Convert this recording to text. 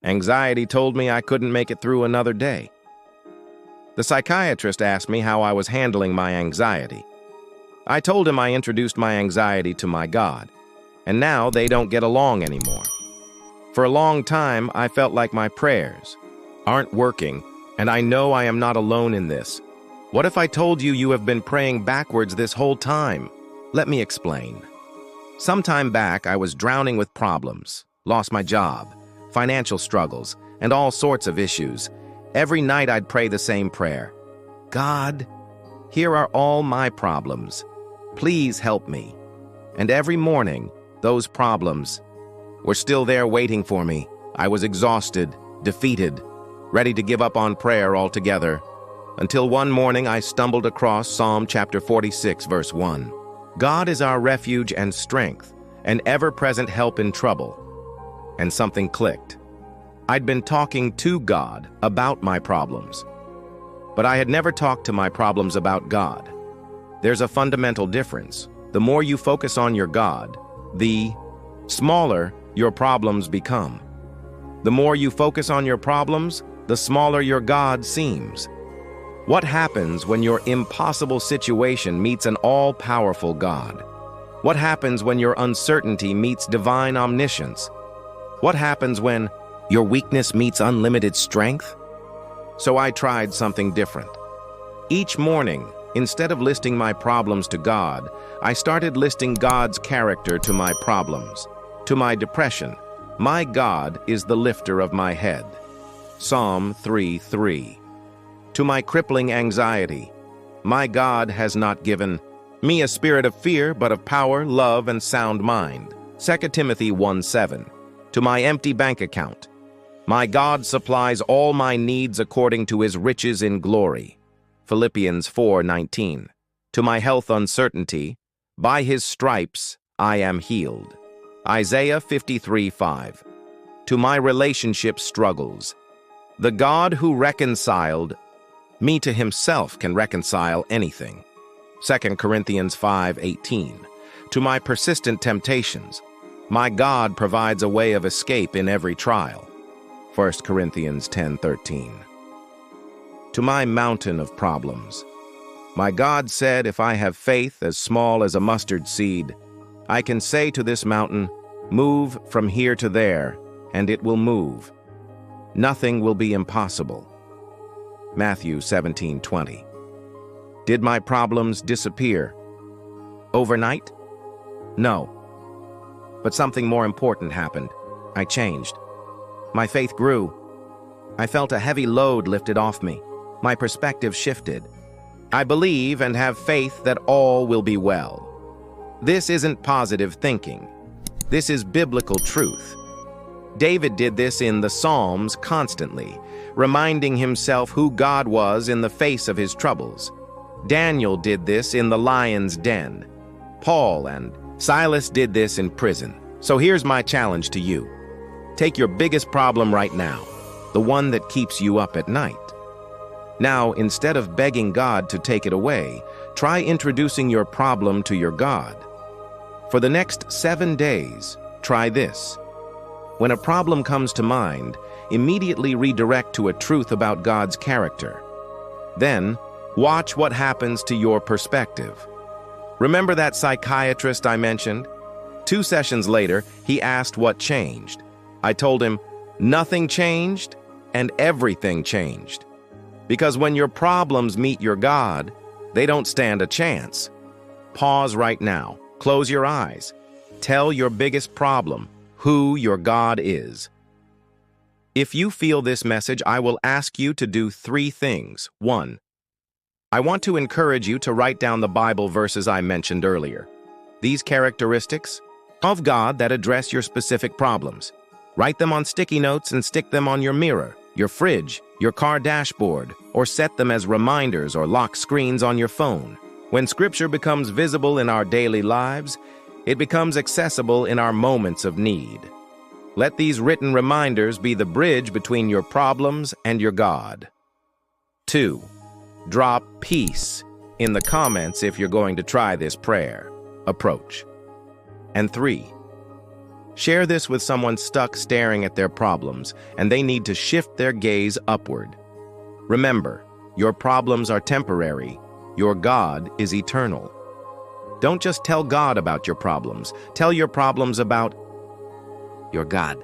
Anxiety told me I couldn't make it through another day. The psychiatrist asked me how I was handling my anxiety. I told him I introduced my anxiety to my God, and now they don't get along anymore. For a long time, I felt like my prayers aren't working, and I know I am not alone in this. What if I told you you have been praying backwards this whole time? Let me explain. Some time back, I was drowning with problems, lost my job, financial struggles, and all sorts of issues. Every night I'd pray the same prayer. God, here are all my problems. Please help me. And every morning, those problems were still there waiting for me. I was exhausted, defeated, ready to give up on prayer altogether, until one morning I stumbled across Psalm chapter 46, verse 1. God is our refuge and strength, an ever-present help in trouble. And something clicked. I'd been talking to God about my problems, but I had never talked to my problems about God. There's a fundamental difference. The more you focus on your God, the smaller your problems become. The more you focus on your problems, the smaller your God seems. What happens when your impossible situation meets an all-powerful God? What happens when your uncertainty meets divine omniscience? What happens when your weakness meets unlimited strength? So I tried something different. Each morning, instead of listing my problems to God, I started listing God's character to my problems. To my depression, my God is the lifter of my head. Psalm 3:3. To my crippling anxiety, my God has not given me a spirit of fear, but of power, love, and sound mind. 2 Timothy 1:7. To my empty bank account, my God supplies all my needs according to his riches in glory. Philippians 4:19. To my health uncertainty, by his stripes I am healed. Isaiah 53:5. To my relationship struggles, the God who reconciled me to himself can reconcile anything. 2 Corinthians 5:18. To my persistent temptations, my God provides a way of escape in every trial. 1 Corinthians 10:13. To my mountain of problems, my God said, if I have faith as small as a mustard seed, I can say to this mountain, move from here to there, and it will move. Nothing will be impossible. Matthew 17:20. Did my problems disappear overnight? No. But something more important happened. I changed. My faith grew. I felt a heavy load lifted off me. My perspective shifted. I believe and have faith that all will be well. This isn't positive thinking. This is biblical truth. David did this in the Psalms constantly, reminding himself who God was in the face of his troubles. Daniel did this in the lion's den. Paul and Silas did this in prison. So here's my challenge to you. Take your biggest problem right now, the one that keeps you up at night. Now, instead of begging God to take it away, try introducing your problem to your God. For the next 7 days, try this. When a problem comes to mind, immediately redirect to a truth about God's character. Then, watch what happens to your perspective. Remember that psychiatrist I mentioned? 2 sessions later, he asked what changed. I told him, nothing changed and everything changed. Because when your problems meet your God, they don't stand a chance. Pause right now. Close your eyes. Tell your biggest problem who your God is. If you feel this message, I will ask you to do 3 things. 1. I want to encourage you to write down the Bible verses I mentioned earlier. These characteristics of God that address your specific problems. Write them on sticky notes and stick them on your mirror, your fridge, your car dashboard, or set them as reminders or lock screens on your phone. When Scripture becomes visible in our daily lives, it becomes accessible in our moments of need. Let these written reminders be the bridge between your problems and your God. 2. Drop peace in the comments if you're going to try this prayer approach. And 3. Share this with someone stuck staring at their problems, and they need to shift their gaze upward. Remember, your problems are temporary. Your God is eternal. Don't just tell God about your problems. Tell your problems about your God.